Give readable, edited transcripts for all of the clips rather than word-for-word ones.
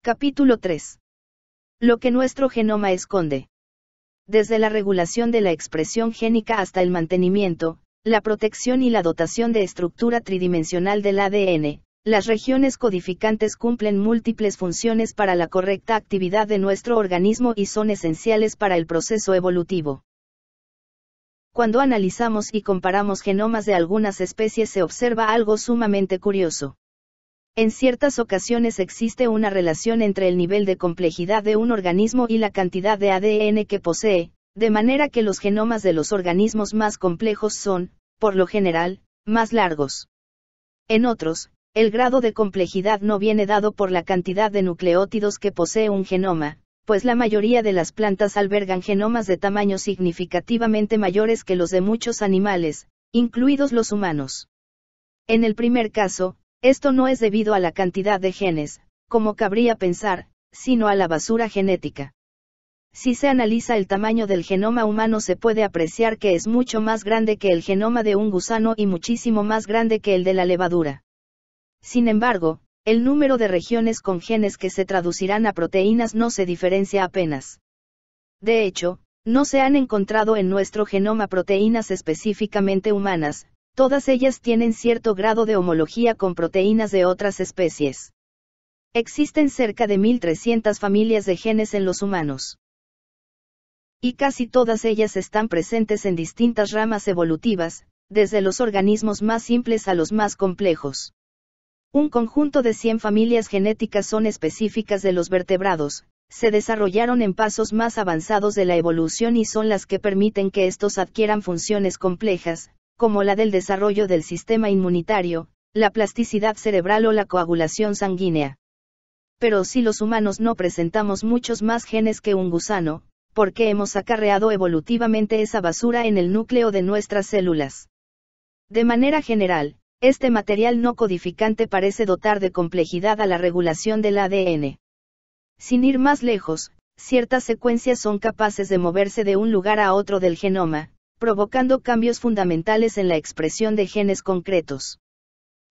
Capítulo 3. Lo que nuestro genoma esconde. Desde la regulación de la expresión génica hasta el mantenimiento, la protección y la dotación de estructura tridimensional del ADN, las regiones codificantes cumplen múltiples funciones para la correcta actividad de nuestro organismo y son esenciales para el proceso evolutivo. Cuando analizamos y comparamos genomas de algunas especies se observa algo sumamente curioso. En ciertas ocasiones existe una relación entre el nivel de complejidad de un organismo y la cantidad de ADN que posee, de manera que los genomas de los organismos más complejos son, por lo general, más largos. En otros, el grado de complejidad no viene dado por la cantidad de nucleótidos que posee un genoma, pues la mayoría de las plantas albergan genomas de tamaño significativamente mayores que los de muchos animales, incluidos los humanos. En el primer caso, esto no es debido a la cantidad de genes, como cabría pensar, sino a la basura genética. Si se analiza el tamaño del genoma humano se puede apreciar que es mucho más grande que el genoma de un gusano y muchísimo más grande que el de la levadura. Sin embargo, el número de regiones con genes que se traducirán a proteínas no se diferencia apenas. De hecho, no se han encontrado en nuestro genoma proteínas específicamente humanas. Todas ellas tienen cierto grado de homología con proteínas de otras especies. Existen cerca de 1300 familias de genes en los humanos. Y casi todas ellas están presentes en distintas ramas evolutivas, desde los organismos más simples a los más complejos. Un conjunto de 100 familias genéticas son específicas de los vertebrados, se desarrollaron en pasos más avanzados de la evolución y son las que permiten que estos adquieran funciones complejas, como la del desarrollo del sistema inmunitario, la plasticidad cerebral o la coagulación sanguínea. Pero si los humanos no presentamos muchos más genes que un gusano, ¿por qué hemos acarreado evolutivamente esa basura en el núcleo de nuestras células? De manera general, este material no codificante parece dotar de complejidad a la regulación del ADN. Sin ir más lejos, ciertas secuencias son capaces de moverse de un lugar a otro del genoma, provocando cambios fundamentales en la expresión de genes concretos.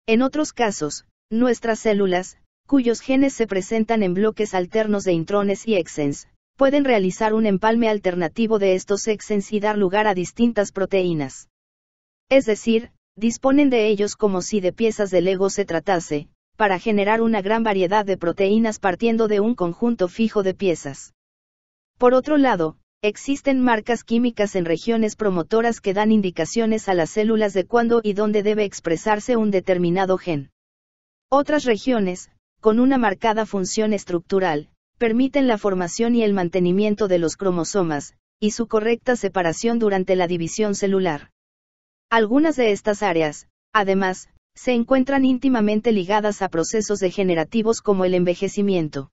En otros casos, nuestras células, cuyos genes se presentan en bloques alternos de intrones y exons, pueden realizar un empalme alternativo de estos exons y dar lugar a distintas proteínas. Es decir, disponen de ellos como si de piezas de Lego se tratase, para generar una gran variedad de proteínas partiendo de un conjunto fijo de piezas. Por otro lado, existen marcas químicas en regiones promotoras que dan indicaciones a las células de cuándo y dónde debe expresarse un determinado gen. Otras regiones, con una marcada función estructural, permiten la formación y el mantenimiento de los cromosomas, y su correcta separación durante la división celular. Algunas de estas áreas, además, se encuentran íntimamente ligadas a procesos degenerativos como el envejecimiento.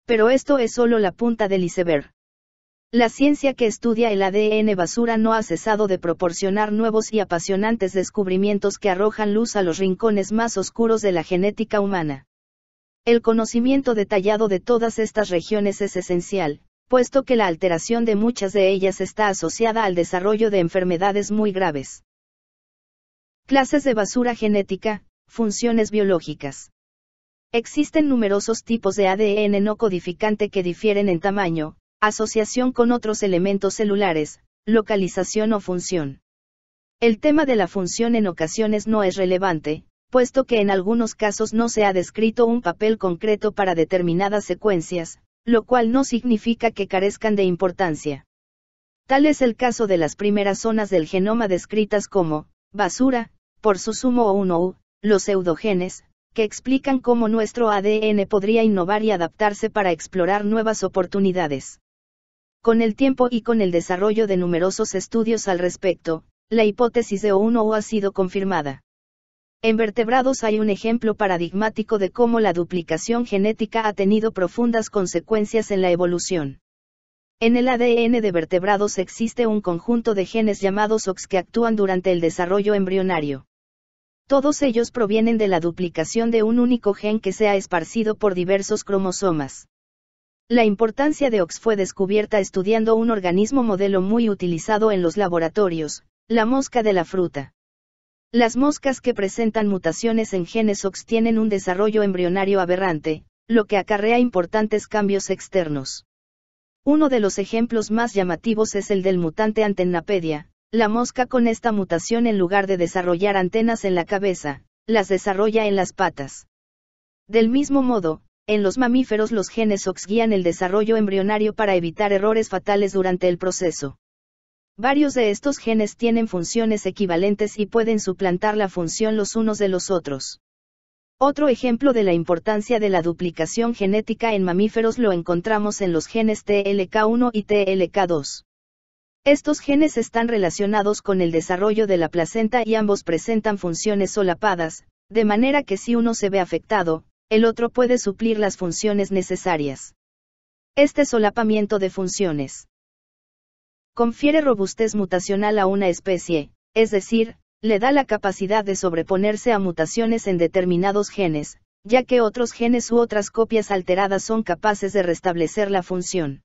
Pero esto es solo la punta del iceberg. La ciencia que estudia el ADN basura no ha cesado de proporcionar nuevos y apasionantes descubrimientos que arrojan luz a los rincones más oscuros de la genética humana. El conocimiento detallado de todas estas regiones es esencial, puesto que la alteración de muchas de ellas está asociada al desarrollo de enfermedades muy graves. Clases de basura genética, funciones biológicas. Existen numerosos tipos de ADN no codificante que difieren en tamaño, asociación con otros elementos celulares, localización o función. El tema de la función en ocasiones no es relevante, puesto que en algunos casos no se ha descrito un papel concreto para determinadas secuencias, lo cual no significa que carezcan de importancia. Tal es el caso de las primeras zonas del genoma descritas como basura, por su sumo o uno los pseudogenes, que explican cómo nuestro ADN podría innovar y adaptarse para explorar nuevas oportunidades. Con el tiempo y con el desarrollo de numerosos estudios al respecto, la hipótesis de O1O ha sido confirmada. En vertebrados hay un ejemplo paradigmático de cómo la duplicación genética ha tenido profundas consecuencias en la evolución. En el ADN de vertebrados existe un conjunto de genes llamados OX que actúan durante el desarrollo embrionario. Todos ellos provienen de la duplicación de un único gen que se ha esparcido por diversos cromosomas. La importancia de OX fue descubierta estudiando un organismo modelo muy utilizado en los laboratorios, la mosca de la fruta. Las moscas que presentan mutaciones en genes OX tienen un desarrollo embrionario aberrante, lo que acarrea importantes cambios externos. Uno de los ejemplos más llamativos es el del mutante Antennapedia. La mosca con esta mutación, en lugar de desarrollar antenas en la cabeza, las desarrolla en las patas. Del mismo modo, en los mamíferos los genes OX guían el desarrollo embrionario para evitar errores fatales durante el proceso. Varios de estos genes tienen funciones equivalentes y pueden suplantar la función los unos de los otros. Otro ejemplo de la importancia de la duplicación genética en mamíferos lo encontramos en los genes TLK1 y TLK2. Estos genes están relacionados con el desarrollo de la placenta y ambos presentan funciones solapadas, de manera que si uno se ve afectado, el otro puede suplir las funciones necesarias. Este solapamiento de funciones confiere robustez mutacional a una especie, es decir, le da la capacidad de sobreponerse a mutaciones en determinados genes, ya que otros genes u otras copias alteradas son capaces de restablecer la función.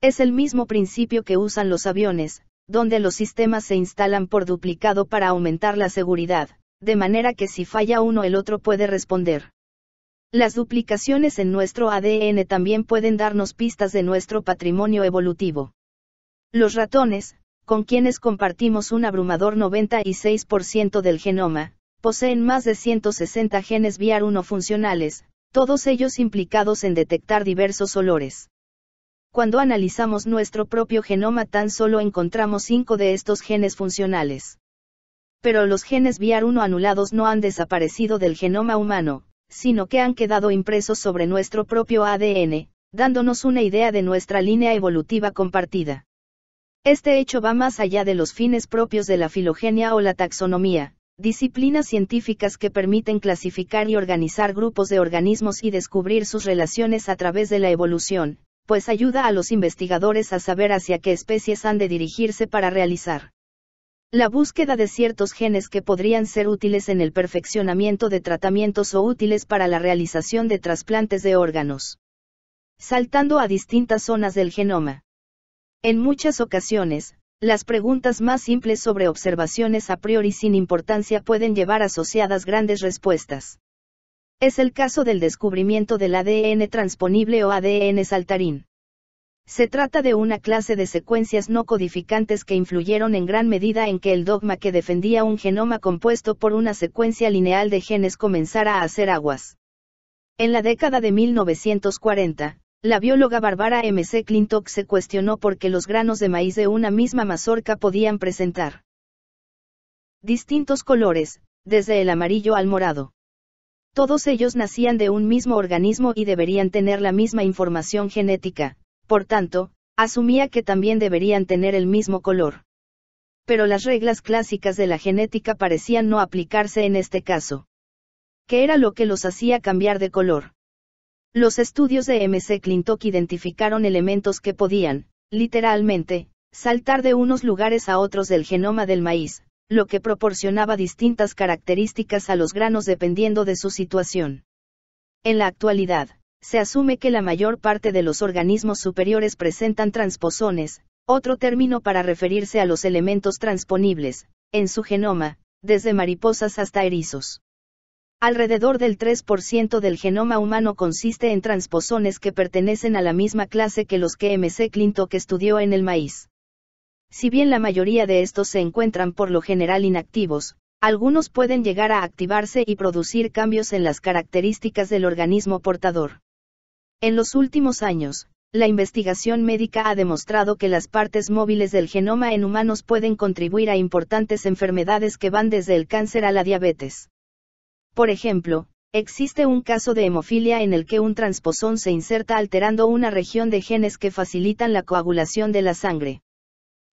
Es el mismo principio que usan los aviones, donde los sistemas se instalan por duplicado para aumentar la seguridad, de manera que si falla uno el otro puede responder. Las duplicaciones en nuestro ADN también pueden darnos pistas de nuestro patrimonio evolutivo. Los ratones, con quienes compartimos un abrumador 96% del genoma, poseen más de 160 genes VIAR1 funcionales, todos ellos implicados en detectar diversos olores. Cuando analizamos nuestro propio genoma tan solo encontramos 5 de estos genes funcionales. Pero los genes VIAR1 anulados no han desaparecido del genoma humano, sino que han quedado impresos sobre nuestro propio ADN, dándonos una idea de nuestra línea evolutiva compartida. Este hecho va más allá de los fines propios de la filogenia o la taxonomía, disciplinas científicas que permiten clasificar y organizar grupos de organismos y descubrir sus relaciones a través de la evolución, pues ayuda a los investigadores a saber hacia qué especies han de dirigirse para realizar la búsqueda de ciertos genes que podrían ser útiles en el perfeccionamiento de tratamientos o útiles para la realización de trasplantes de órganos. Saltando a distintas zonas del genoma. En muchas ocasiones, las preguntas más simples sobre observaciones a priori sin importancia pueden llevar asociadas grandes respuestas. Es el caso del descubrimiento del ADN transponible o ADN saltarín. Se trata de una clase de secuencias no codificantes que influyeron en gran medida en que el dogma que defendía un genoma compuesto por una secuencia lineal de genes comenzara a hacer aguas. En la década de 1940, la bióloga Barbara McClintock se cuestionó por qué los granos de maíz de una misma mazorca podían presentar distintos colores, desde el amarillo al morado. Todos ellos nacían de un mismo organismo y deberían tener la misma información genética. Por tanto, asumía que también deberían tener el mismo color. Pero las reglas clásicas de la genética parecían no aplicarse en este caso. ¿Qué era lo que los hacía cambiar de color? Los estudios de McClintock identificaron elementos que podían, literalmente, saltar de unos lugares a otros del genoma del maíz, lo que proporcionaba distintas características a los granos dependiendo de su situación. En la actualidad, se asume que la mayor parte de los organismos superiores presentan transposones, otro término para referirse a los elementos transponibles, en su genoma, desde mariposas hasta erizos. Alrededor del 3% del genoma humano consiste en transposones que pertenecen a la misma clase que los que McClintock estudió en el maíz. Si bien la mayoría de estos se encuentran por lo general inactivos, algunos pueden llegar a activarse y producir cambios en las características del organismo portador. En los últimos años, la investigación médica ha demostrado que las partes móviles del genoma en humanos pueden contribuir a importantes enfermedades que van desde el cáncer a la diabetes. Por ejemplo, existe un caso de hemofilia en el que un transposón se inserta alterando una región de genes que facilitan la coagulación de la sangre.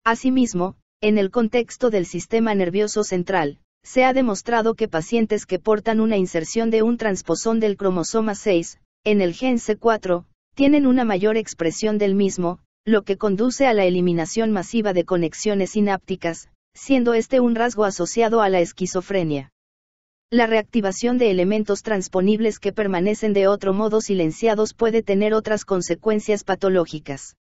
Asimismo, en el contexto del sistema nervioso central, se ha demostrado que pacientes que portan una inserción de un transposón del cromosoma 6, en el gen C4, tienen una mayor expresión del mismo, lo que conduce a la eliminación masiva de conexiones sinápticas, siendo este un rasgo asociado a la esquizofrenia. La reactivación de elementos transponibles que permanecen de otro modo silenciados puede tener otras consecuencias patológicas,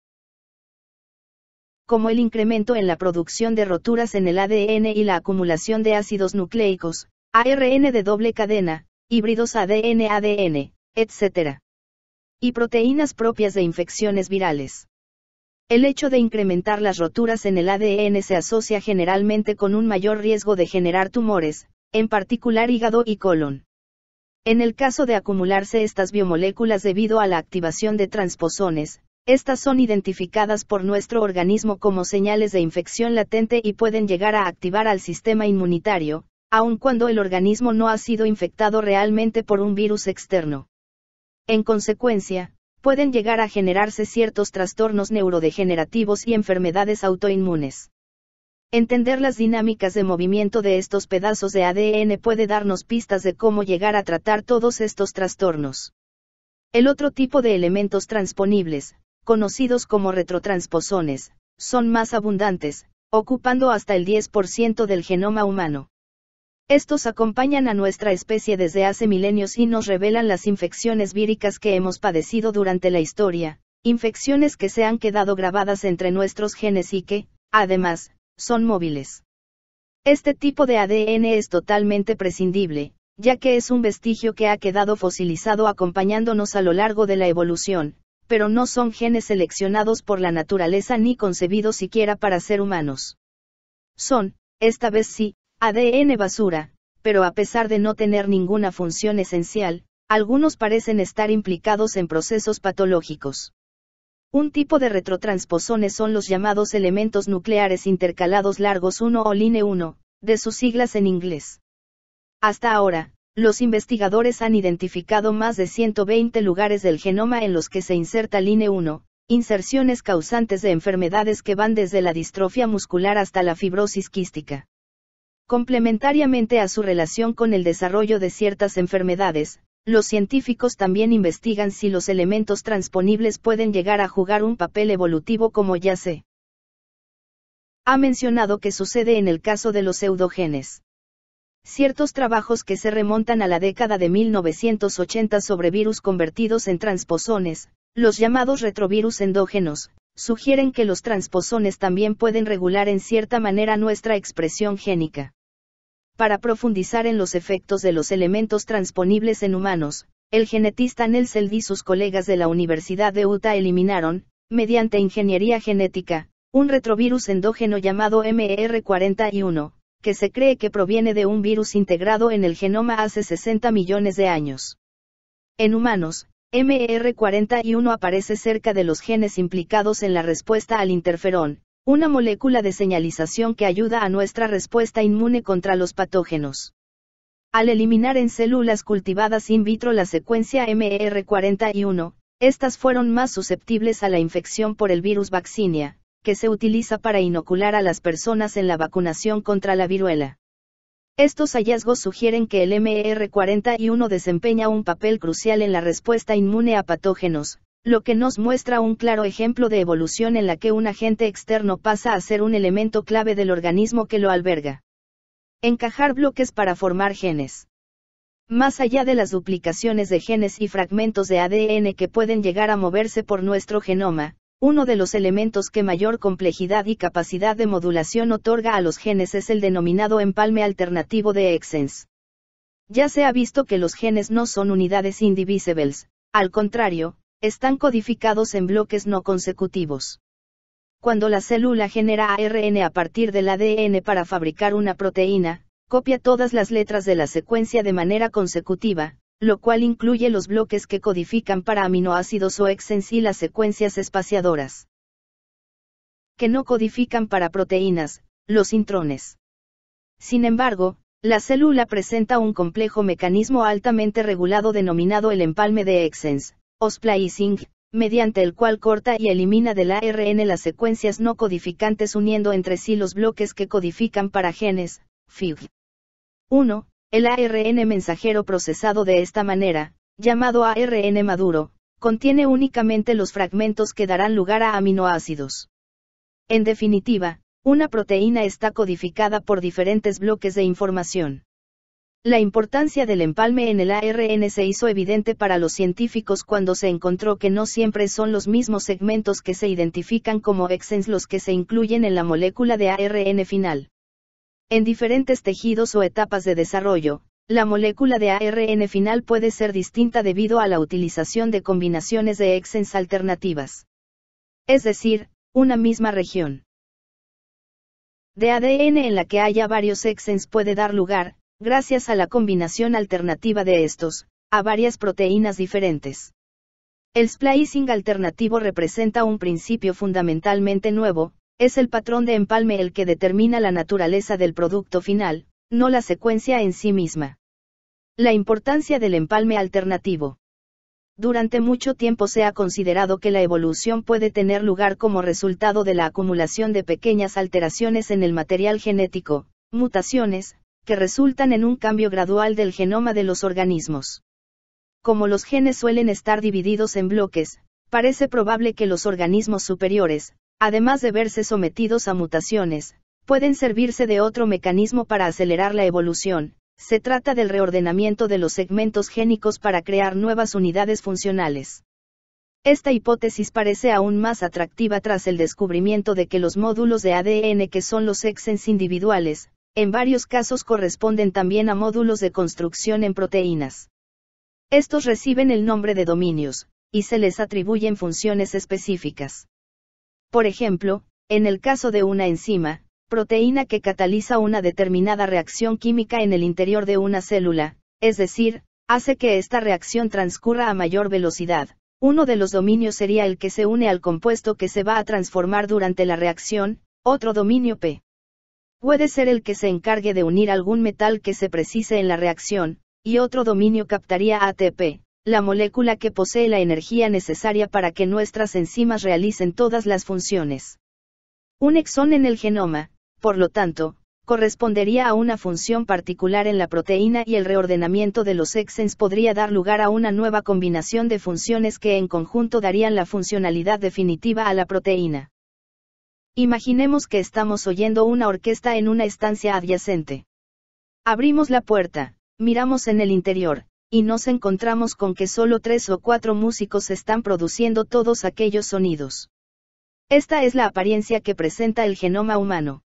como el incremento en la producción de roturas en el ADN y la acumulación de ácidos nucleicos, ARN de doble cadena, híbridos ADN-ADN, etc. y proteínas propias de infecciones virales. El hecho de incrementar las roturas en el ADN se asocia generalmente con un mayor riesgo de generar tumores, en particular hígado y colon. En el caso de acumularse estas biomoléculas debido a la activación de transposones, estas son identificadas por nuestro organismo como señales de infección latente y pueden llegar a activar al sistema inmunitario, aun cuando el organismo no ha sido infectado realmente por un virus externo. En consecuencia, pueden llegar a generarse ciertos trastornos neurodegenerativos y enfermedades autoinmunes. Entender las dinámicas de movimiento de estos pedazos de ADN puede darnos pistas de cómo llegar a tratar todos estos trastornos. El otro tipo de elementos transponibles, conocidos como retrotransposones, son más abundantes, ocupando hasta el 10% del genoma humano. Estos acompañan a nuestra especie desde hace milenios y nos revelan las infecciones víricas que hemos padecido durante la historia, infecciones que se han quedado grabadas entre nuestros genes y que, además, son móviles. Este tipo de ADN es totalmente prescindible, ya que es un vestigio que ha quedado fosilizado acompañándonos a lo largo de la evolución, pero no son genes seleccionados por la naturaleza ni concebidos siquiera para ser humanos. Son, esta vez sí, ADN basura, pero a pesar de no tener ninguna función esencial, algunos parecen estar implicados en procesos patológicos. Un tipo de retrotransposones son los llamados elementos nucleares intercalados largos 1 o Line 1, de sus siglas en inglés. Hasta ahora, los investigadores han identificado más de 120 lugares del genoma en los que se inserta Line 1, inserciones causantes de enfermedades que van desde la distrofia muscular hasta la fibrosis quística. Complementariamente a su relación con el desarrollo de ciertas enfermedades, los científicos también investigan si los elementos transponibles pueden llegar a jugar un papel evolutivo como ya se ha mencionado que sucede en el caso de los pseudogenes. Ciertos trabajos que se remontan a la década de 1980 sobre virus convertidos en transposones, los llamados retrovirus endógenos, sugieren que los transposones también pueden regular en cierta manera nuestra expresión génica. Para profundizar en los efectos de los elementos transponibles en humanos, el genetista Nels Eld y sus colegas de la Universidad de Utah eliminaron, mediante ingeniería genética, un retrovirus endógeno llamado MER41, que se cree que proviene de un virus integrado en el genoma hace 60 millones de años. En humanos, MER41 aparece cerca de los genes implicados en la respuesta al interferón, una molécula de señalización que ayuda a nuestra respuesta inmune contra los patógenos. Al eliminar en células cultivadas in vitro la secuencia MER41, estas fueron más susceptibles a la infección por el virus Vaccinia, que se utiliza para inocular a las personas en la vacunación contra la viruela. Estos hallazgos sugieren que el MER41 desempeña un papel crucial en la respuesta inmune a patógenos, lo que nos muestra un claro ejemplo de evolución en la que un agente externo pasa a ser un elemento clave del organismo que lo alberga. Encajar bloques para formar genes. Más allá de las duplicaciones de genes y fragmentos de ADN que pueden llegar a moverse por nuestro genoma, uno de los elementos que mayor complejidad y capacidad de modulación otorga a los genes es el denominado empalme alternativo de exons. Ya se ha visto que los genes no son unidades indivisibles, al contrario, están codificados en bloques no consecutivos. Cuando la célula genera ARN a partir del ADN para fabricar una proteína, copia todas las letras de la secuencia de manera consecutiva, lo cual incluye los bloques que codifican para aminoácidos o exons y las secuencias espaciadoras que no codifican para proteínas, los intrones. Sin embargo, la célula presenta un complejo mecanismo altamente regulado denominado el empalme de exons, o splicing, mediante el cual corta y elimina del ARN las secuencias no codificantes uniendo entre sí los bloques que codifican para genes, FIG. 1. El ARN mensajero procesado de esta manera, llamado ARN maduro, contiene únicamente los fragmentos que darán lugar a aminoácidos. En definitiva, una proteína está codificada por diferentes bloques de información. La importancia del empalme en el ARN se hizo evidente para los científicos cuando se encontró que no siempre son los mismos segmentos que se identifican como exons los que se incluyen en la molécula de ARN final. En diferentes tejidos o etapas de desarrollo, la molécula de ARN final puede ser distinta debido a la utilización de combinaciones de exens alternativas. Es decir, una misma región de ADN en la que haya varios exens puede dar lugar, gracias a la combinación alternativa de estos, a varias proteínas diferentes. El splicing alternativo representa un principio fundamentalmente nuevo, es el patrón de empalme el que determina la naturaleza del producto final, no la secuencia en sí misma. La importancia del empalme alternativo. Durante mucho tiempo se ha considerado que la evolución puede tener lugar como resultado de la acumulación de pequeñas alteraciones en el material genético, mutaciones, que resultan en un cambio gradual del genoma de los organismos. Como los genes suelen estar divididos en bloques, parece probable que los organismos superiores, además de verse sometidos a mutaciones, pueden servirse de otro mecanismo para acelerar la evolución. Se trata del reordenamiento de los segmentos génicos para crear nuevas unidades funcionales. Esta hipótesis parece aún más atractiva tras el descubrimiento de que los módulos de ADN que son los exens individuales, en varios casos corresponden también a módulos de construcción en proteínas. Estos reciben el nombre de dominios, y se les atribuyen funciones específicas. Por ejemplo, en el caso de una enzima, proteína que cataliza una determinada reacción química en el interior de una célula, es decir, hace que esta reacción transcurra a mayor velocidad. Uno de los dominios sería el que se une al compuesto que se va a transformar durante la reacción, otro dominio P. Puede ser el que se encargue de unir algún metal que se precise en la reacción, y otro dominio captaría ATP, la molécula que posee la energía necesaria para que nuestras enzimas realicen todas las funciones. Un exón en el genoma, por lo tanto, correspondería a una función particular en la proteína y el reordenamiento de los exens podría dar lugar a una nueva combinación de funciones que en conjunto darían la funcionalidad definitiva a la proteína. Imaginemos que estamos oyendo una orquesta en una estancia adyacente. Abrimos la puerta, miramos en el interior, y nos encontramos con que solo 3 o 4 músicos están produciendo todos aquellos sonidos. Esta es la apariencia que presenta el genoma humano.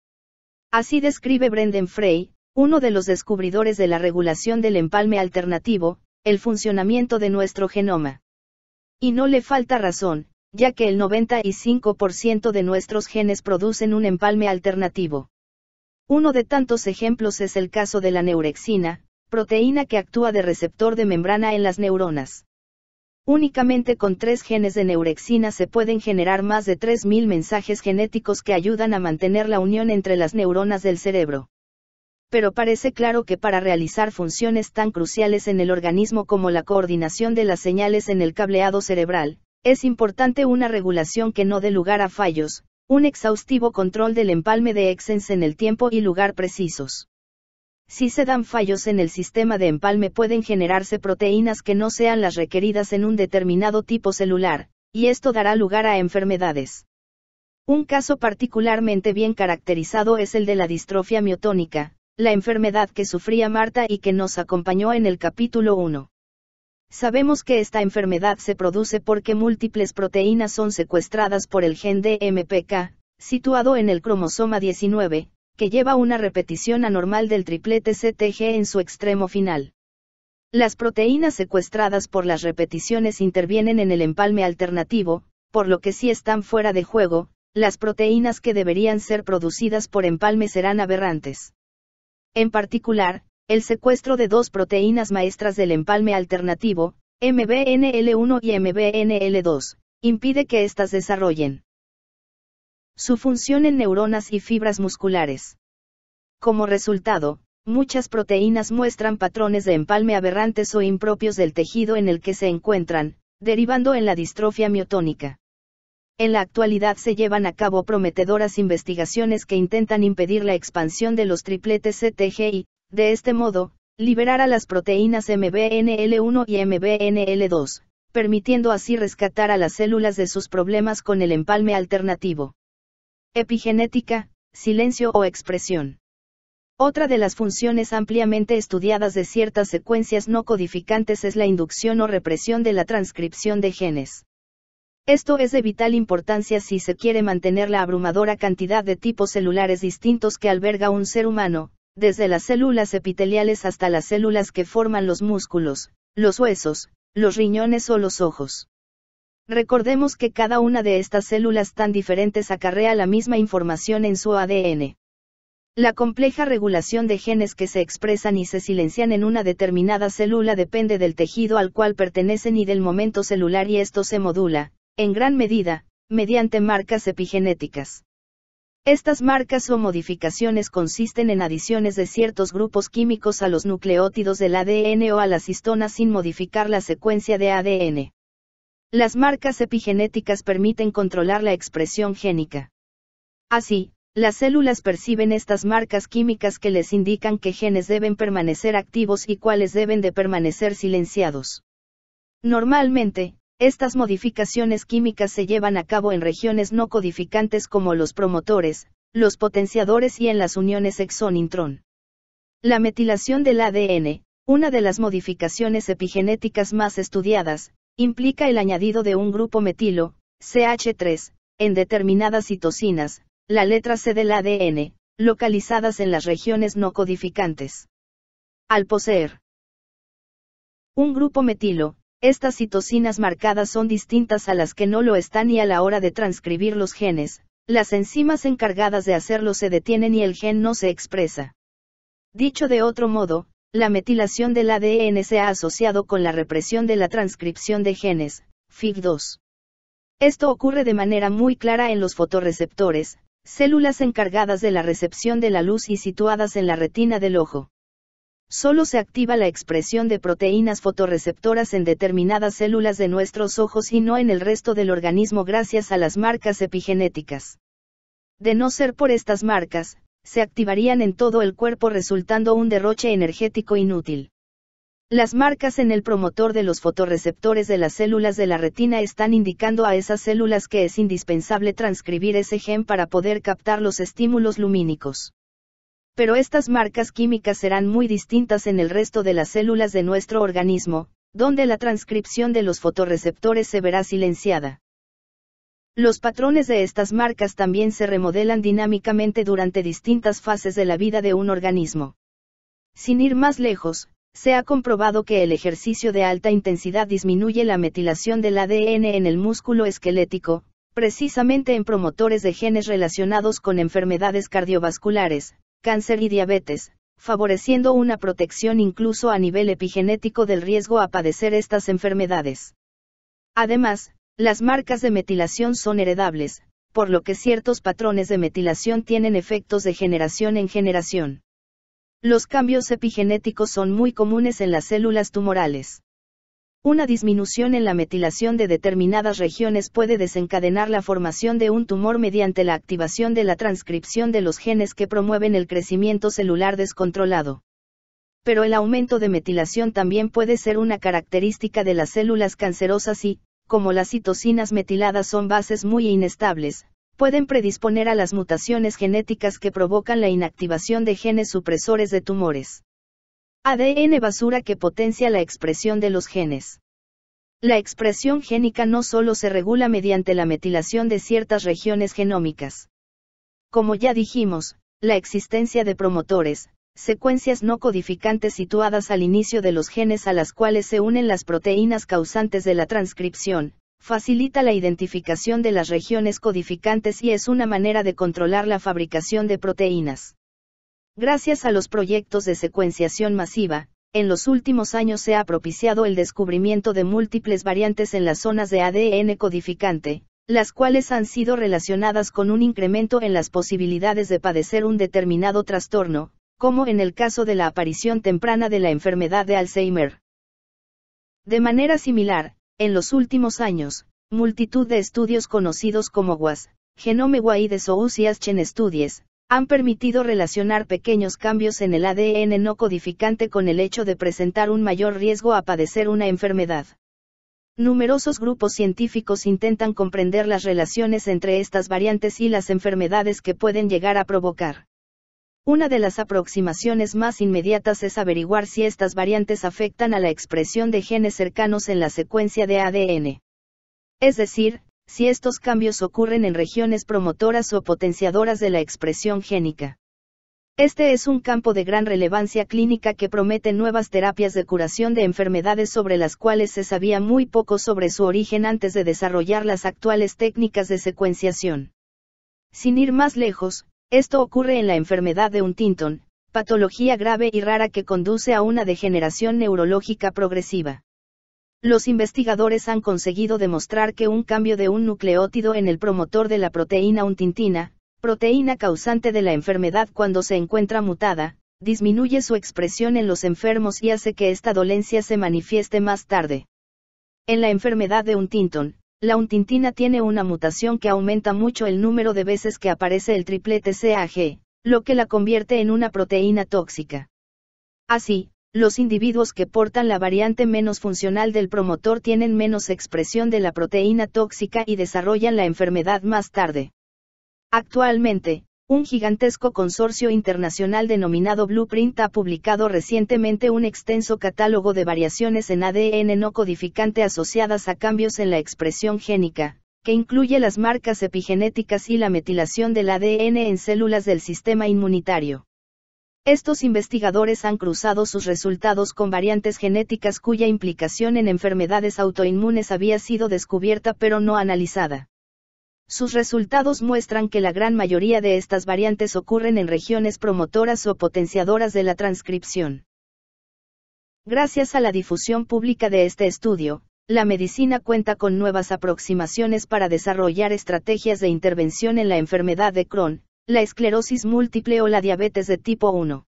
Así describe Brendan Frey, uno de los descubridores de la regulación del empalme alternativo, el funcionamiento de nuestro genoma. Y no le falta razón, ya que el 95% de nuestros genes producen un empalme alternativo. Uno de tantos ejemplos es el caso de la neurexina, proteína que actúa de receptor de membrana en las neuronas. Únicamente con 3 genes de neurexina se pueden generar más de 3.000 mensajes genéticos que ayudan a mantener la unión entre las neuronas del cerebro. Pero parece claro que para realizar funciones tan cruciales en el organismo como la coordinación de las señales en el cableado cerebral, es importante una regulación que no dé lugar a fallos, un exhaustivo control del empalme de exens en el tiempo y lugar precisos. Si se dan fallos en el sistema de empalme pueden generarse proteínas que no sean las requeridas en un determinado tipo celular, y esto dará lugar a enfermedades. Un caso particularmente bien caracterizado es el de la distrofia miotónica, la enfermedad que sufría Marta y que nos acompañó en el capítulo 1. Sabemos que esta enfermedad se produce porque múltiples proteínas son secuestradas por el gen DMPK, situado en el cromosoma 19, que lleva una repetición anormal del triplete CTG en su extremo final. Las proteínas secuestradas por las repeticiones intervienen en el empalme alternativo, por lo que si están fuera de juego, las proteínas que deberían ser producidas por empalme serán aberrantes. En particular, el secuestro de 2 proteínas maestras del empalme alternativo, MBNL1 y MBNL2, impide que éstas desarrollen su función en neuronas y fibras musculares. Como resultado, muchas proteínas muestran patrones de empalme aberrantes o impropios del tejido en el que se encuentran, derivando en la distrofia miotónica. En la actualidad se llevan a cabo prometedoras investigaciones que intentan impedir la expansión de los tripletes CTG y, de este modo, liberar a las proteínas MBNL1 y MBNL2, permitiendo así rescatar a las células de sus problemas con el empalme alternativo. Epigenética, silencio o expresión. Otra de las funciones ampliamente estudiadas de ciertas secuencias no codificantes es la inducción o represión de la transcripción de genes. Esto es de vital importancia si se quiere mantener la abrumadora cantidad de tipos celulares distintos que alberga un ser humano, desde las células epiteliales hasta las células que forman los músculos, los huesos, los riñones o los ojos. Recordemos que cada una de estas células tan diferentes acarrea la misma información en su ADN. La compleja regulación de genes que se expresan y se silencian en una determinada célula depende del tejido al cual pertenecen y del momento celular, y esto se modula, en gran medida, mediante marcas epigenéticas. Estas marcas o modificaciones consisten en adiciones de ciertos grupos químicos a los nucleótidos del ADN o a las histonas sin modificar la secuencia de ADN. Las marcas epigenéticas permiten controlar la expresión génica. Así, las células perciben estas marcas químicas que les indican qué genes deben permanecer activos y cuáles deben de permanecer silenciados. Normalmente, estas modificaciones químicas se llevan a cabo en regiones no codificantes como los promotores, los potenciadores y en las uniones exón-intrón. La metilación del ADN, una de las modificaciones epigenéticas más estudiadas, implica el añadido de un grupo metilo, CH3, en determinadas citosinas, la letra C del ADN, localizadas en las regiones no codificantes. Al poseer un grupo metilo, estas citosinas marcadas son distintas a las que no lo están, y a la hora de transcribir los genes, las enzimas encargadas de hacerlo se detienen y el gen no se expresa. Dicho de otro modo, la metilación del ADN se ha asociado con la represión de la transcripción de genes, FIG2. Esto ocurre de manera muy clara en los fotorreceptores, células encargadas de la recepción de la luz y situadas en la retina del ojo. Solo se activa la expresión de proteínas fotorreceptoras en determinadas células de nuestros ojos y no en el resto del organismo gracias a las marcas epigenéticas. De no ser por estas marcas, se activarían en todo el cuerpo resultando un derroche energético inútil. Las marcas en el promotor de los fotorreceptores de las células de la retina están indicando a esas células que es indispensable transcribir ese gen para poder captar los estímulos lumínicos. Pero estas marcas químicas serán muy distintas en el resto de las células de nuestro organismo, donde la transcripción de los fotorreceptores se verá silenciada. Los patrones de estas marcas también se remodelan dinámicamente durante distintas fases de la vida de un organismo. Sin ir más lejos, se ha comprobado que el ejercicio de alta intensidad disminuye la metilación del ADN en el músculo esquelético, precisamente en promotores de genes relacionados con enfermedades cardiovasculares, cáncer y diabetes, favoreciendo una protección incluso a nivel epigenético del riesgo a padecer estas enfermedades. Además, las marcas de metilación son heredables, por lo que ciertos patrones de metilación tienen efectos de generación en generación. Los cambios epigenéticos son muy comunes en las células tumorales. Una disminución en la metilación de determinadas regiones puede desencadenar la formación de un tumor mediante la activación de la transcripción de los genes que promueven el crecimiento celular descontrolado. Pero el aumento de metilación también puede ser una característica de las células cancerosas y, como las citosinas metiladas son bases muy inestables, pueden predisponer a las mutaciones genéticas que provocan la inactivación de genes supresores de tumores. ADN basura que potencia la expresión de los genes. La expresión génica no solo se regula mediante la metilación de ciertas regiones genómicas. Como ya dijimos, la existencia de promotores, secuencias no codificantes situadas al inicio de los genes a las cuales se unen las proteínas causantes de la transcripción, facilita la identificación de las regiones codificantes y es una manera de controlar la fabricación de proteínas. Gracias a los proyectos de secuenciación masiva, en los últimos años se ha propiciado el descubrimiento de múltiples variantes en las zonas de ADN codificante, las cuales han sido relacionadas con un incremento en las posibilidades de padecer un determinado trastorno, como en el caso de la aparición temprana de la enfermedad de Alzheimer. De manera similar, en los últimos años, multitud de estudios conocidos como WAS, Genome Wide Association Studies, han permitido relacionar pequeños cambios en el ADN no codificante con el hecho de presentar un mayor riesgo a padecer una enfermedad. Numerosos grupos científicos intentan comprender las relaciones entre estas variantes y las enfermedades que pueden llegar a provocar. Una de las aproximaciones más inmediatas es averiguar si estas variantes afectan a la expresión de genes cercanos en la secuencia de ADN. Es decir, si estos cambios ocurren en regiones promotoras o potenciadoras de la expresión génica. Este es un campo de gran relevancia clínica que promete nuevas terapias de curación de enfermedades sobre las cuales se sabía muy poco sobre su origen antes de desarrollar las actuales técnicas de secuenciación. Sin ir más lejos, esto ocurre en la enfermedad de Huntington, patología grave y rara que conduce a una degeneración neurológica progresiva. Los investigadores han conseguido demostrar que un cambio de un nucleótido en el promotor de la proteína huntingtina, proteína causante de la enfermedad cuando se encuentra mutada, disminuye su expresión en los enfermos y hace que esta dolencia se manifieste más tarde. En la enfermedad de Huntington, la huntingtina tiene una mutación que aumenta mucho el número de veces que aparece el triplete CAG, lo que la convierte en una proteína tóxica. Así, los individuos que portan la variante menos funcional del promotor tienen menos expresión de la proteína tóxica y desarrollan la enfermedad más tarde. Actualmente, un gigantesco consorcio internacional denominado Blueprint ha publicado recientemente un extenso catálogo de variaciones en ADN no codificante asociadas a cambios en la expresión génica, que incluye las marcas epigenéticas y la metilación del ADN en células del sistema inmunitario. Estos investigadores han cruzado sus resultados con variantes genéticas cuya implicación en enfermedades autoinmunes había sido descubierta pero no analizada. Sus resultados muestran que la gran mayoría de estas variantes ocurren en regiones promotoras o potenciadoras de la transcripción. Gracias a la difusión pública de este estudio, la medicina cuenta con nuevas aproximaciones para desarrollar estrategias de intervención en la enfermedad de Crohn, la esclerosis múltiple o la diabetes de tipo 1.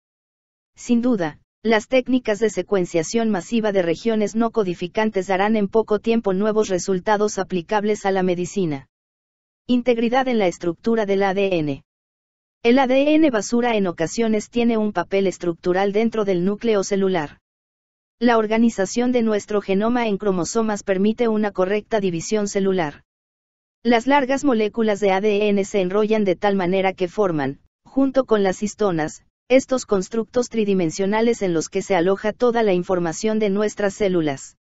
Sin duda, las técnicas de secuenciación masiva de regiones no codificantes darán en poco tiempo nuevos resultados aplicables a la medicina. Integridad en la estructura del ADN. El ADN basura en ocasiones tiene un papel estructural dentro del núcleo celular. La organización de nuestro genoma en cromosomas permite una correcta división celular. Las largas moléculas de ADN se enrollan de tal manera que forman, junto con las histonas, estos constructos tridimensionales en los que se aloja toda la información de nuestras células.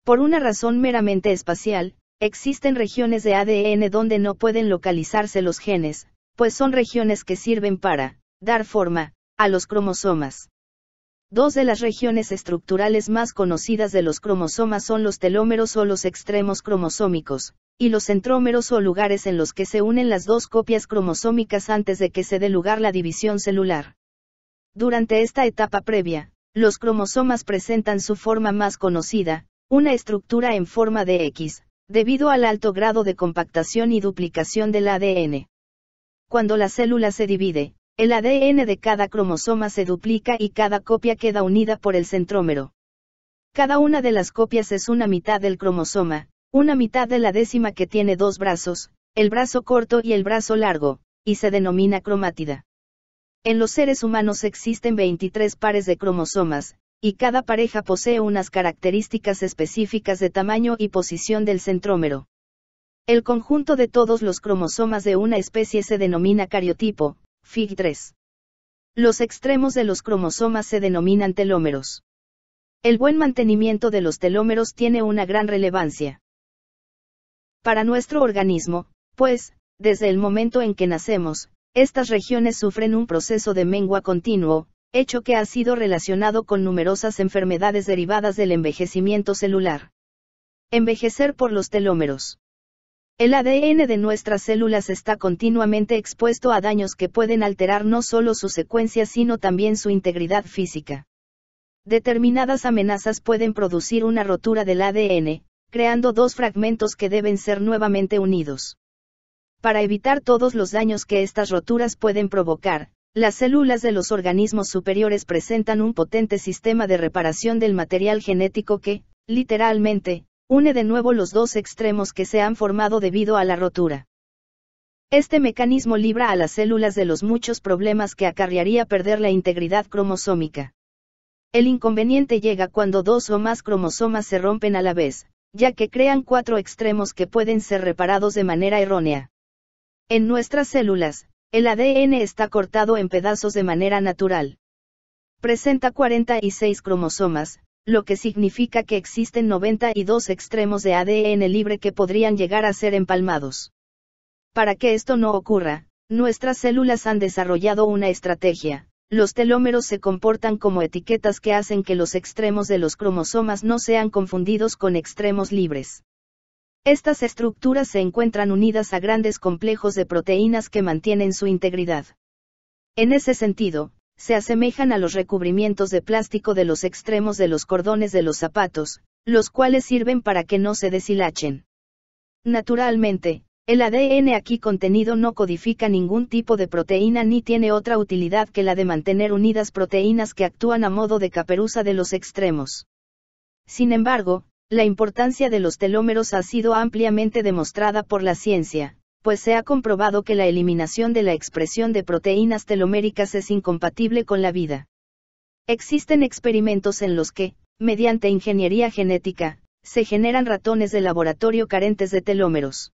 Por una razón meramente espacial, existen regiones de ADN donde no pueden localizarse los genes, pues son regiones que sirven para dar forma a los cromosomas. Dos de las regiones estructurales más conocidas de los cromosomas son los telómeros o los extremos cromosómicos, y los centrómeros o lugares en los que se unen las dos copias cromosómicas antes de que se dé lugar la división celular. Durante esta etapa previa, los cromosomas presentan su forma más conocida, una estructura en forma de X, debido al alto grado de compactación y duplicación del ADN. Cuando la célula se divide, el ADN de cada cromosoma se duplica y cada copia queda unida por el centrómero. Cada una de las copias es una mitad del cromosoma, una mitad de la décima que tiene dos brazos, el brazo corto y el brazo largo, y se denomina cromátida. En los seres humanos existen 23 pares de cromosomas, y cada pareja posee unas características específicas de tamaño y posición del centrómero. El conjunto de todos los cromosomas de una especie se denomina cariotipo, Fig3. Los extremos de los cromosomas se denominan telómeros. El buen mantenimiento de los telómeros tiene una gran relevancia para nuestro organismo, pues, desde el momento en que nacemos, estas regiones sufren un proceso de mengua continuo, hecho que ha sido relacionado con numerosas enfermedades derivadas del envejecimiento celular. Envejecer por los telómeros. El ADN de nuestras células está continuamente expuesto a daños que pueden alterar no solo su secuencia sino también su integridad física. Determinadas amenazas pueden producir una rotura del ADN, creando dos fragmentos que deben ser nuevamente unidos. Para evitar todos los daños que estas roturas pueden provocar, las células de los organismos superiores presentan un potente sistema de reparación del material genético que, literalmente, une de nuevo los dos extremos que se han formado debido a la rotura. Este mecanismo libra a las células de los muchos problemas que acarrearía perder la integridad cromosómica. El inconveniente llega cuando dos o más cromosomas se rompen a la vez, ya que crean cuatro extremos que pueden ser reparados de manera errónea. En nuestras células, el ADN está cortado en pedazos de manera natural. Presenta 46 cromosomas, lo que significa que existen 92 extremos de ADN libre que podrían llegar a ser empalmados. Para que esto no ocurra, Nuestras células han desarrollado una estrategia. Los telómeros se comportan como etiquetas que hacen que los extremos de los cromosomas no sean confundidos con extremos libres. Estas estructuras se encuentran unidas a grandes complejos de proteínas que mantienen su integridad. En ese sentido, se asemejan a los recubrimientos de plástico de los extremos de los cordones de los zapatos, los cuales sirven para que no se deshilachen. Naturalmente, el ADN aquí contenido no codifica ningún tipo de proteína ni tiene otra utilidad que la de mantener unidas proteínas que actúan a modo de caperuza de los extremos. Sin embargo, la importancia de los telómeros ha sido ampliamente demostrada por la ciencia, pues se ha comprobado que la eliminación de la expresión de proteínas teloméricas es incompatible con la vida. Existen experimentos en los que, mediante ingeniería genética, se generan ratones de laboratorio carentes de telómeros.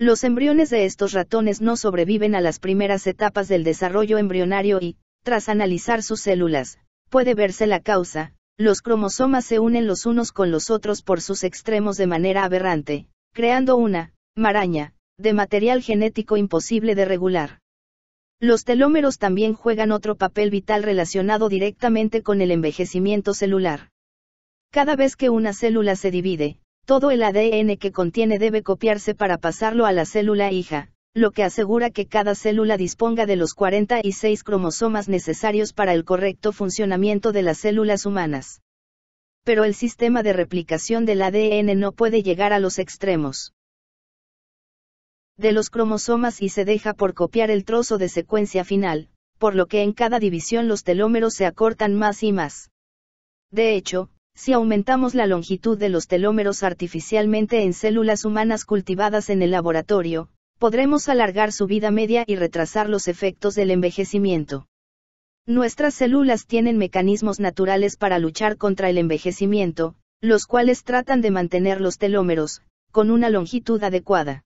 Los embriones de estos ratones no sobreviven a las primeras etapas del desarrollo embrionario y, tras analizar sus células, puede verse la causa: los cromosomas se unen los unos con los otros por sus extremos de manera aberrante, creando una maraña de material genético imposible de regular. Los telómeros también juegan otro papel vital relacionado directamente con el envejecimiento celular. Cada vez que una célula se divide, todo el ADN que contiene debe copiarse para pasarlo a la célula hija, lo que asegura que cada célula disponga de los 46 cromosomas necesarios para el correcto funcionamiento de las células humanas. Pero el sistema de replicación del ADN no puede llegar a los extremos de los cromosomas y se deja por copiar el trozo de secuencia final, por lo que en cada división los telómeros se acortan más y más. De hecho, si aumentamos la longitud de los telómeros artificialmente en células humanas cultivadas en el laboratorio, podremos alargar su vida media y retrasar los efectos del envejecimiento. Nuestras células tienen mecanismos naturales para luchar contra el envejecimiento, los cuales tratan de mantener los telómeros, con una longitud adecuada.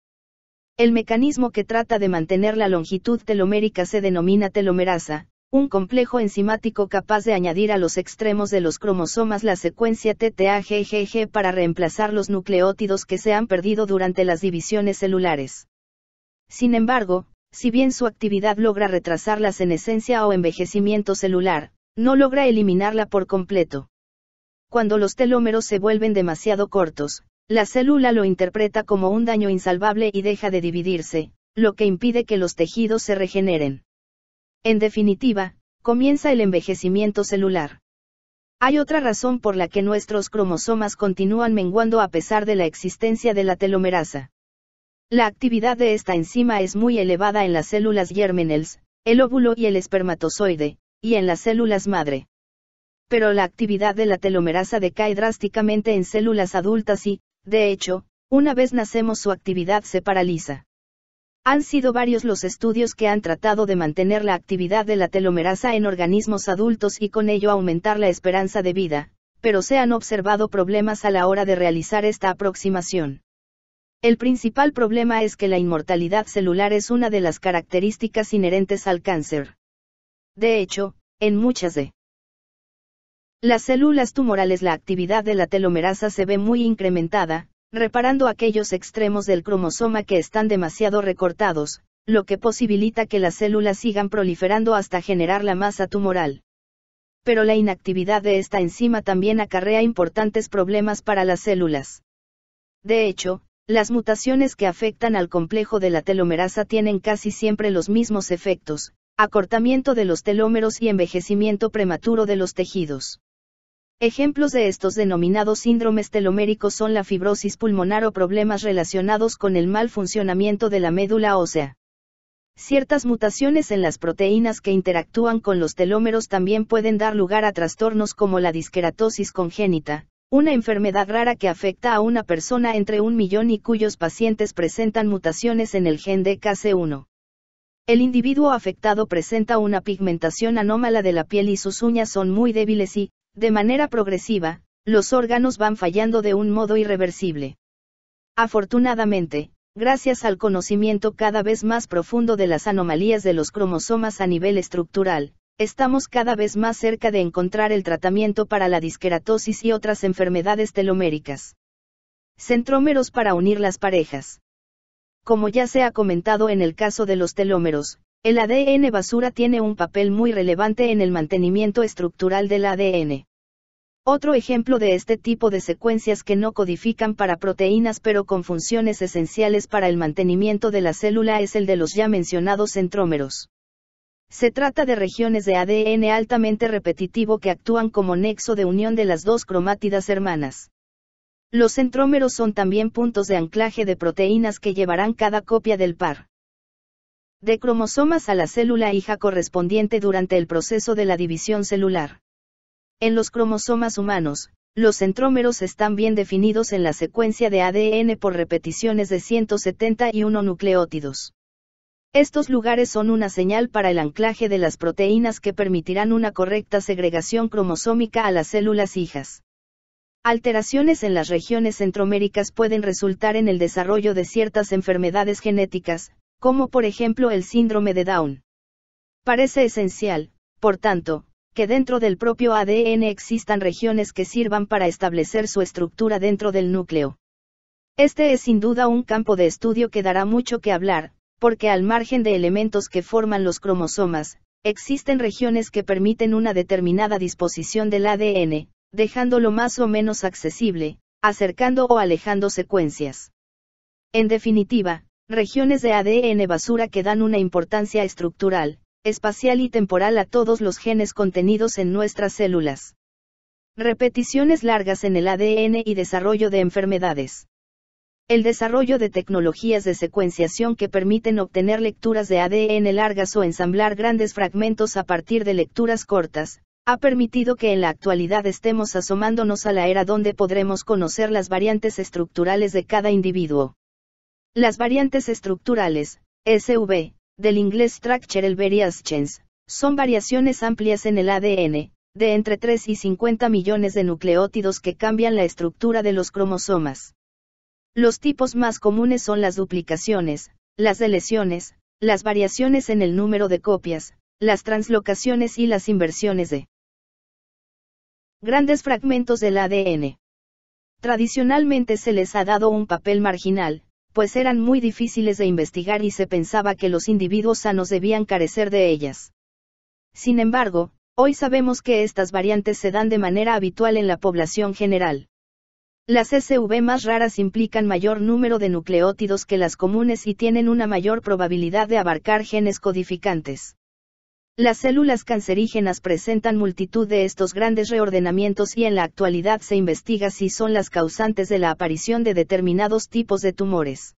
El mecanismo que trata de mantener la longitud telomérica se denomina telomerasa, un complejo enzimático capaz de añadir a los extremos de los cromosomas la secuencia TTAGGG para reemplazar los nucleótidos que se han perdido durante las divisiones celulares. Sin embargo, si bien su actividad logra retrasar la senescencia o envejecimiento celular, no logra eliminarla por completo. Cuando los telómeros se vuelven demasiado cortos, la célula lo interpreta como un daño insalvable y deja de dividirse, lo que impide que los tejidos se regeneren. En definitiva, comienza el envejecimiento celular. Hay otra razón por la que nuestros cromosomas continúan menguando a pesar de la existencia de la telomerasa. La actividad de esta enzima es muy elevada en las células germinales, el óvulo y el espermatozoide, y en las células madre. Pero la actividad de la telomerasa decae drásticamente en células adultas y, de hecho, una vez nacemos su actividad se paraliza. Han sido varios los estudios que han tratado de mantener la actividad de la telomerasa en organismos adultos y con ello aumentar la esperanza de vida, pero se han observado problemas a la hora de realizar esta aproximación. El principal problema es que la inmortalidad celular es una de las características inherentes al cáncer. De hecho, en muchas de las células tumorales la actividad de la telomerasa se ve muy incrementada, reparando aquellos extremos del cromosoma que están demasiado recortados, lo que posibilita que las células sigan proliferando hasta generar la masa tumoral. Pero la inactividad de esta enzima también acarrea importantes problemas para las células. De hecho, las mutaciones que afectan al complejo de la telomerasa tienen casi siempre los mismos efectos: acortamiento de los telómeros y envejecimiento prematuro de los tejidos. Ejemplos de estos denominados síndromes teloméricos son la fibrosis pulmonar o problemas relacionados con el mal funcionamiento de la médula ósea. Ciertas mutaciones en las proteínas que interactúan con los telómeros también pueden dar lugar a trastornos como la disqueratosis congénita, una enfermedad rara que afecta a una persona entre 1 millón y cuyos pacientes presentan mutaciones en el gen DKC1. El individuo afectado presenta una pigmentación anómala de la piel y sus uñas son muy débiles y, de manera progresiva, los órganos van fallando de un modo irreversible. Afortunadamente, gracias al conocimiento cada vez más profundo de las anomalías de los cromosomas a nivel estructural, estamos cada vez más cerca de encontrar el tratamiento para la disqueratosis y otras enfermedades teloméricas. Centrómeros para unir las parejas. Como ya se ha comentado en el caso de los telómeros, el ADN basura tiene un papel muy relevante en el mantenimiento estructural del ADN. Otro ejemplo de este tipo de secuencias que no codifican para proteínas pero con funciones esenciales para el mantenimiento de la célula es el de los ya mencionados centrómeros. Se trata de regiones de ADN altamente repetitivo que actúan como nexo de unión de las dos cromátidas hermanas. Los centrómeros son también puntos de anclaje de proteínas que llevarán cada copia del par de cromosomas a la célula hija correspondiente durante el proceso de la división celular. En los cromosomas humanos, los centrómeros están bien definidos en la secuencia de ADN por repeticiones de 171 nucleótidos. Estos lugares son una señal para el anclaje de las proteínas que permitirán una correcta segregación cromosómica a las células hijas. Alteraciones en las regiones centroméricas pueden resultar en el desarrollo de ciertas enfermedades genéticas, como por ejemplo el síndrome de Down. Parece esencial, por tanto, que dentro del propio ADN existan regiones que sirvan para establecer su estructura dentro del núcleo. Este es sin duda un campo de estudio que dará mucho que hablar, porque al margen de elementos que forman los cromosomas, existen regiones que permiten una determinada disposición del ADN, dejándolo más o menos accesible, acercando o alejando secuencias. En definitiva, regiones de ADN basura que dan una importancia estructural, espacial y temporal a todos los genes contenidos en nuestras células. Repeticiones largas en el ADN y desarrollo de enfermedades. El desarrollo de tecnologías de secuenciación que permiten obtener lecturas de ADN largas o ensamblar grandes fragmentos a partir de lecturas cortas, ha permitido que en la actualidad estemos asomándonos a la era donde podremos conocer las variantes estructurales de cada individuo. Las variantes estructurales, SV, del inglés Structural Variations, son variaciones amplias en el ADN, de entre 3 y 50 millones de nucleótidos que cambian la estructura de los cromosomas. Los tipos más comunes son las duplicaciones, las deleciones, las variaciones en el número de copias, las translocaciones y las inversiones de grandes fragmentos del ADN. Tradicionalmente se les ha dado un papel marginal, pues eran muy difíciles de investigar y se pensaba que los individuos sanos debían carecer de ellas. Sin embargo, hoy sabemos que estas variantes se dan de manera habitual en la población general. Las SV más raras implican mayor número de nucleótidos que las comunes y tienen una mayor probabilidad de abarcar genes codificantes. Las células cancerígenas presentan multitud de estos grandes reordenamientos y en la actualidad se investiga si son las causantes de la aparición de determinados tipos de tumores.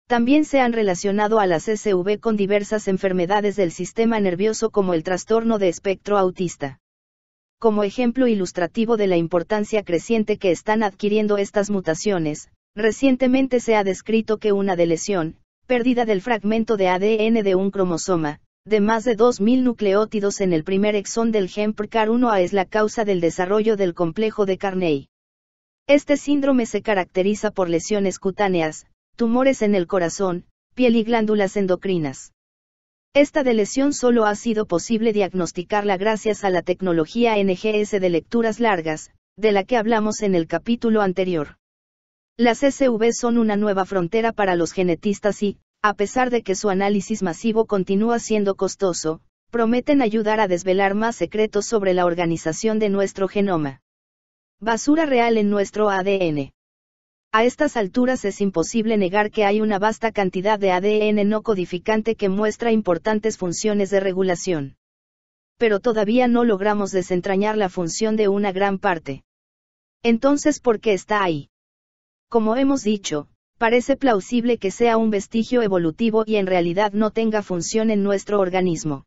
También se han relacionado a las SV con diversas enfermedades del sistema nervioso como el trastorno de espectro autista. Como ejemplo ilustrativo de la importancia creciente que están adquiriendo estas mutaciones, recientemente se ha descrito que una deleción, pérdida del fragmento de ADN de un cromosoma, de más de 2.000 nucleótidos en el primer exón del gen PRCAR1A es la causa del desarrollo del complejo de Carney. Este síndrome se caracteriza por lesiones cutáneas, tumores en el corazón, piel y glándulas endocrinas. Esta lesión solo ha sido posible diagnosticarla gracias a la tecnología NGS de lecturas largas, de la que hablamos en el capítulo anterior. Las SV son una nueva frontera para los genetistas y, a pesar de que su análisis masivo continúa siendo costoso, prometen ayudar a desvelar más secretos sobre la organización de nuestro genoma. Basura real en nuestro ADN. A estas alturas es imposible negar que hay una vasta cantidad de ADN no codificante que muestra importantes funciones de regulación. Pero todavía no logramos desentrañar la función de una gran parte. Entonces, ¿por qué está ahí? Como hemos dicho, parece plausible que sea un vestigio evolutivo y en realidad no tenga función en nuestro organismo.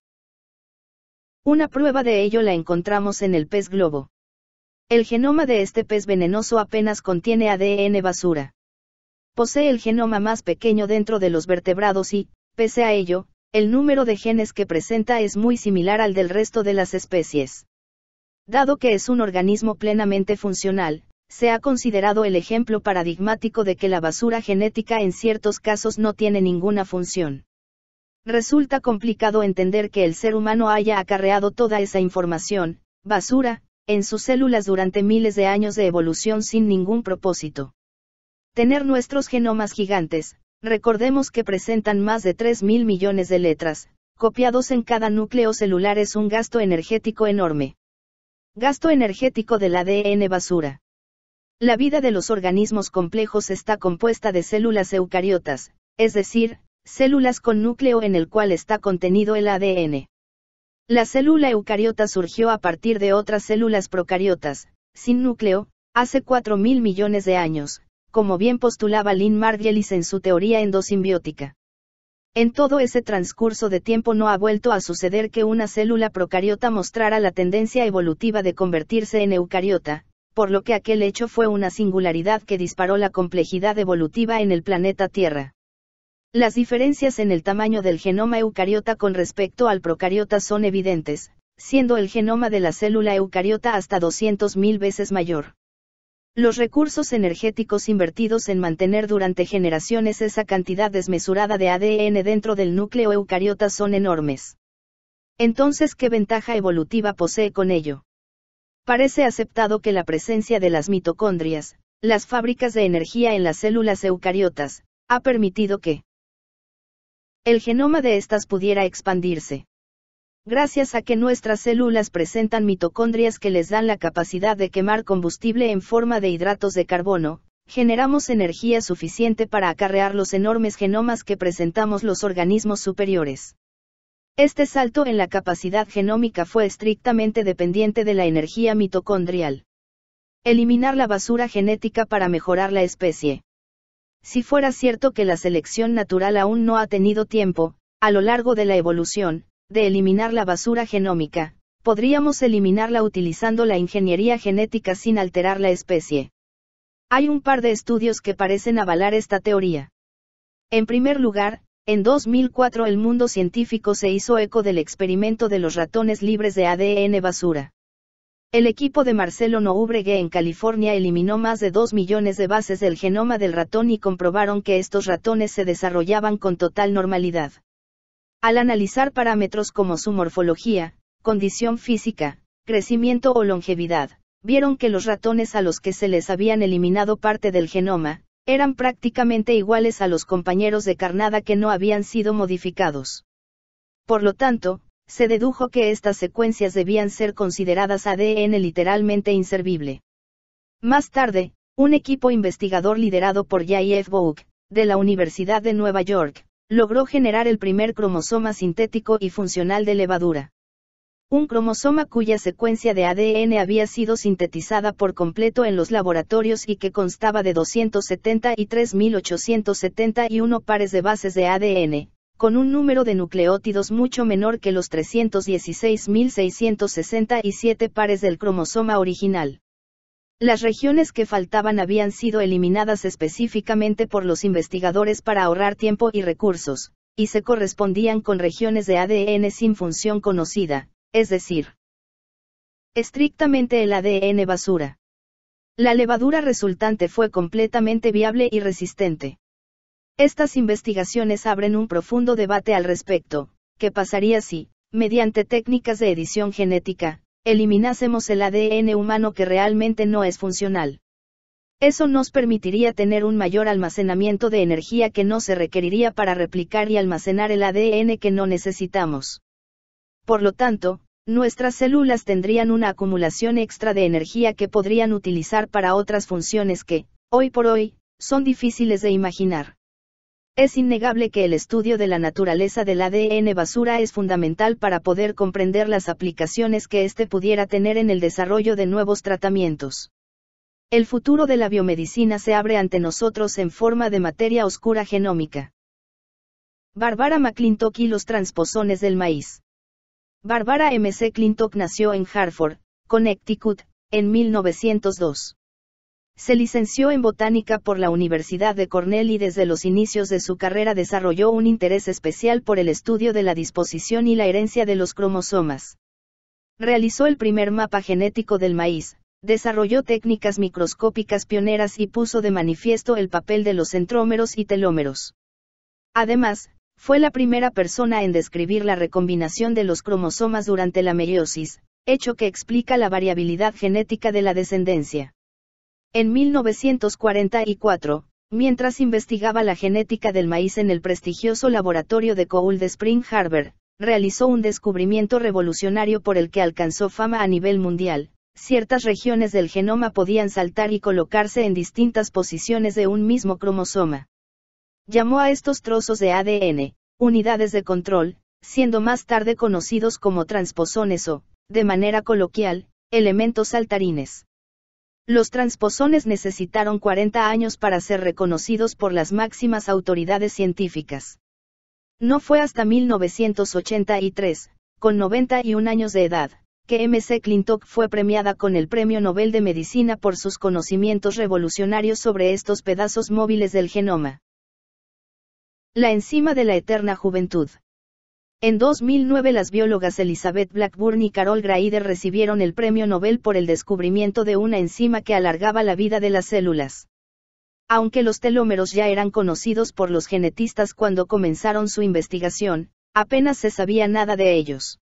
Una prueba de ello la encontramos en el pez globo. El genoma de este pez venenoso apenas contiene ADN basura. Posee el genoma más pequeño dentro de los vertebrados y, pese a ello, el número de genes que presenta es muy similar al del resto de las especies. Dado que es un organismo plenamente funcional, se ha considerado el ejemplo paradigmático de que la basura genética en ciertos casos no tiene ninguna función. Resulta complicado entender que el ser humano haya acarreado toda esa información, basura, en sus células durante miles de años de evolución sin ningún propósito. Tener nuestros genomas gigantes, Recordemos que presentan más de 3.000 millones de letras, copiados en cada núcleo celular. Es un gasto energético enorme. Gasto energético del ADN basura. La vida de los organismos complejos está compuesta de células eucariotas, es decir, células con núcleo en el cual está contenido el ADN. La célula eucariota surgió a partir de otras células procariotas, sin núcleo, hace 4.000 millones de años, como bien postulaba Lynn Margulis en su teoría endosimbiótica. En todo ese transcurso de tiempo no ha vuelto a suceder que una célula procariota mostrara la tendencia evolutiva de convertirse en eucariota, por lo que aquel hecho fue una singularidad que disparó la complejidad evolutiva en el planeta Tierra. Las diferencias en el tamaño del genoma eucariota con respecto al procariota son evidentes, siendo el genoma de la célula eucariota hasta 200.000 veces mayor. Los recursos energéticos invertidos en mantener durante generaciones esa cantidad desmesurada de ADN dentro del núcleo eucariota son enormes. Entonces, ¿qué ventaja evolutiva posee con ello? Parece aceptado que la presencia de las mitocondrias, las fábricas de energía en las células eucariotas, ha permitido que el genoma de estas pudiera expandirse. Gracias a que nuestras células presentan mitocondrias que les dan la capacidad de quemar combustible en forma de hidratos de carbono, generamos energía suficiente para acarrear los enormes genomas que presentamos los organismos superiores. Este salto en la capacidad genómica fue estrictamente dependiente de la energía mitocondrial. Eliminar la basura genética para mejorar la especie. Si fuera cierto que la selección natural aún no ha tenido tiempo, a lo largo de la evolución, de eliminar la basura genómica, podríamos eliminarla utilizando la ingeniería genética sin alterar la especie. Hay un par de estudios que parecen avalar esta teoría. En primer lugar, en 2004 el mundo científico se hizo eco del experimento de los ratones libres de ADN basura. El equipo de Marcelo Noubregue en California eliminó más de 2 millones de bases del genoma del ratón y comprobaron que estos ratones se desarrollaban con total normalidad. Al analizar parámetros como su morfología, condición física, crecimiento o longevidad, vieron que los ratones a los que se les habían eliminado parte del genoma, eran prácticamente iguales a los compañeros de carnada que no habían sido modificados. Por lo tanto, se dedujo que estas secuencias debían ser consideradas ADN literalmente inservible. Más tarde, un equipo investigador liderado por J.F. Bouk, de la Universidad de Nueva York, logró generar el primer cromosoma sintético y funcional de levadura. Un cromosoma cuya secuencia de ADN había sido sintetizada por completo en los laboratorios y que constaba de 273.871 pares de bases de ADN, con un número de nucleótidos mucho menor que los 316.667 pares del cromosoma original. Las regiones que faltaban habían sido eliminadas específicamente por los investigadores para ahorrar tiempo y recursos, y se correspondían con regiones de ADN sin función conocida, es decir, estrictamente el ADN basura. La levadura resultante fue completamente viable y resistente. Estas investigaciones abren un profundo debate al respecto. ¿Qué pasaría si, mediante técnicas de edición genética, eliminásemos el ADN humano que realmente no es funcional? Eso nos permitiría tener un mayor almacenamiento de energía que no se requeriría para replicar y almacenar el ADN que no necesitamos. Por lo tanto, nuestras células tendrían una acumulación extra de energía que podrían utilizar para otras funciones que, hoy por hoy, son difíciles de imaginar. Es innegable que el estudio de la naturaleza del ADN basura es fundamental para poder comprender las aplicaciones que éste pudiera tener en el desarrollo de nuevos tratamientos. El futuro de la biomedicina se abre ante nosotros en forma de materia oscura genómica. Barbara McClintock y los transposones del maíz. Barbara M. McClintock nació en Hartford, Connecticut, en 1902. Se licenció en botánica por la Universidad de Cornell y desde los inicios de su carrera desarrolló un interés especial por el estudio de la disposición y la herencia de los cromosomas. Realizó el primer mapa genético del maíz, desarrolló técnicas microscópicas pioneras y puso de manifiesto el papel de los centrómeros y telómeros. Además, fue la primera persona en describir la recombinación de los cromosomas durante la meiosis, hecho que explica la variabilidad genética de la descendencia. En 1944, mientras investigaba la genética del maíz en el prestigioso laboratorio de Cold Spring Harbor, realizó un descubrimiento revolucionario por el que alcanzó fama a nivel mundial. Ciertas regiones del genoma podían saltar y colocarse en distintas posiciones de un mismo cromosoma. Llamó a estos trozos de ADN, unidades de control, siendo más tarde conocidos como transposones o, de manera coloquial, elementos saltarines. Los transposones necesitaron 40 años para ser reconocidos por las máximas autoridades científicas. No fue hasta 1983, con 91 años de edad, que McClintock fue premiada con el Premio Nobel de Medicina por sus conocimientos revolucionarios sobre estos pedazos móviles del genoma. La enzima de la eterna juventud. En 2009 las biólogas Elizabeth Blackburn y Carol Greider recibieron el Premio Nobel por el descubrimiento de una enzima que alargaba la vida de las células. Aunque los telómeros ya eran conocidos por los genetistas cuando comenzaron su investigación, apenas se sabía nada de ellos.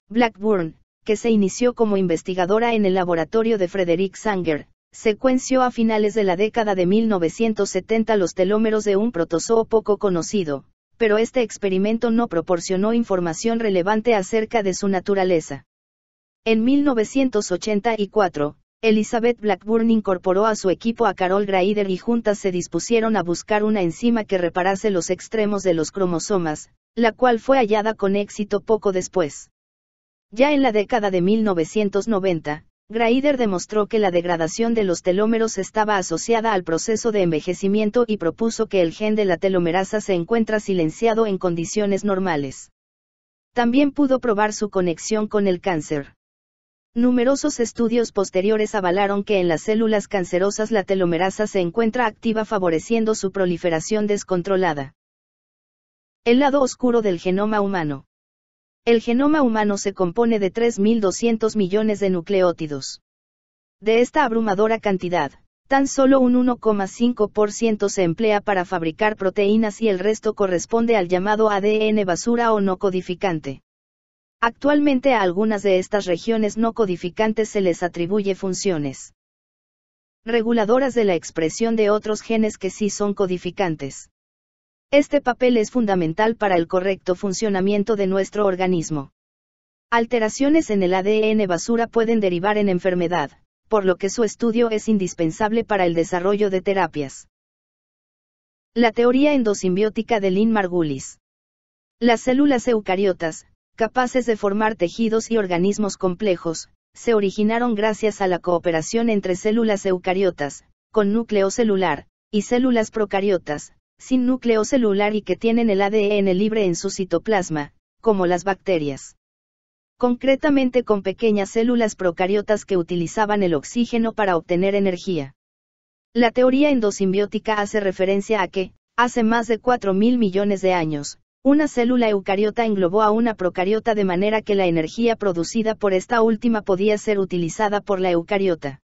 Blackburn, que se inició como investigadora en el laboratorio de Frederick Sanger, secuenció a finales de la década de 1970 los telómeros de un protozoo poco conocido, pero este experimento no proporcionó información relevante acerca de su naturaleza. En 1984, Elizabeth Blackburn incorporó a su equipo a Carol Greider y juntas se dispusieron a buscar una enzima que reparase los extremos de los cromosomas, la cual fue hallada con éxito poco después. Ya en la década de 1990, Greider demostró que la degradación de los telómeros estaba asociada al proceso de envejecimiento y propuso que el gen de la telomerasa se encuentra silenciado en condiciones normales. También pudo probar su conexión con el cáncer. Numerosos estudios posteriores avalaron que en las células cancerosas la telomerasa se encuentra activa favoreciendo su proliferación descontrolada. El lado oscuro del genoma humano. El genoma humano se compone de 3.200 millones de nucleótidos. De esta abrumadora cantidad, tan solo un 1,5% se emplea para fabricar proteínas y el resto corresponde al llamado ADN basura o no codificante. Actualmente a algunas de estas regiones no codificantes se les atribuye funciones reguladoras de la expresión de otros genes que sí son codificantes. Este papel es fundamental para el correcto funcionamiento de nuestro organismo. Alteraciones en el ADN basura pueden derivar en enfermedad, por lo que su estudio es indispensable para el desarrollo de terapias. La teoría endosimbiótica de Lynn Margulis. Las células eucariotas, capaces de formar tejidos y organismos complejos, se originaron gracias a la cooperación entre células eucariotas, con núcleo celular, y células procariotas, sin núcleo celular y que tienen el ADN libre en su citoplasma, como las bacterias. Concretamente con pequeñas células procariotas que utilizaban el oxígeno para obtener energía. La teoría endosimbiótica hace referencia a que, hace más de 4.000 millones de años, una célula eucariota englobó a una procariota de manera que la energía producida por esta última podía ser utilizada por la eucariota.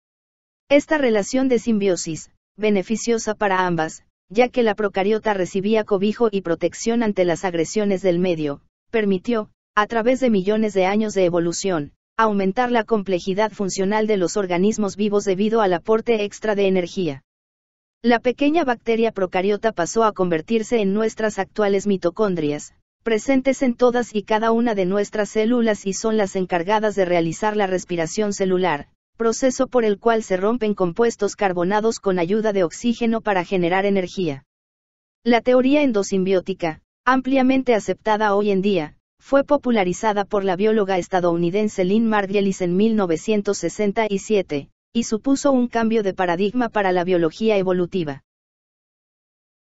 Esta relación de simbiosis, beneficiosa para ambas, ya que la procariota recibía cobijo y protección ante las agresiones del medio, permitió, a través de millones de años de evolución, aumentar la complejidad funcional de los organismos vivos debido al aporte extra de energía. La pequeña bacteria procariota pasó a convertirse en nuestras actuales mitocondrias, presentes en todas y cada una de nuestras células y son las encargadas de realizar la respiración celular, proceso por el cual se rompen compuestos carbonados con ayuda de oxígeno para generar energía. La teoría endosimbiótica, ampliamente aceptada hoy en día, fue popularizada por la bióloga estadounidense Lynn Margulis en 1967, y supuso un cambio de paradigma para la biología evolutiva.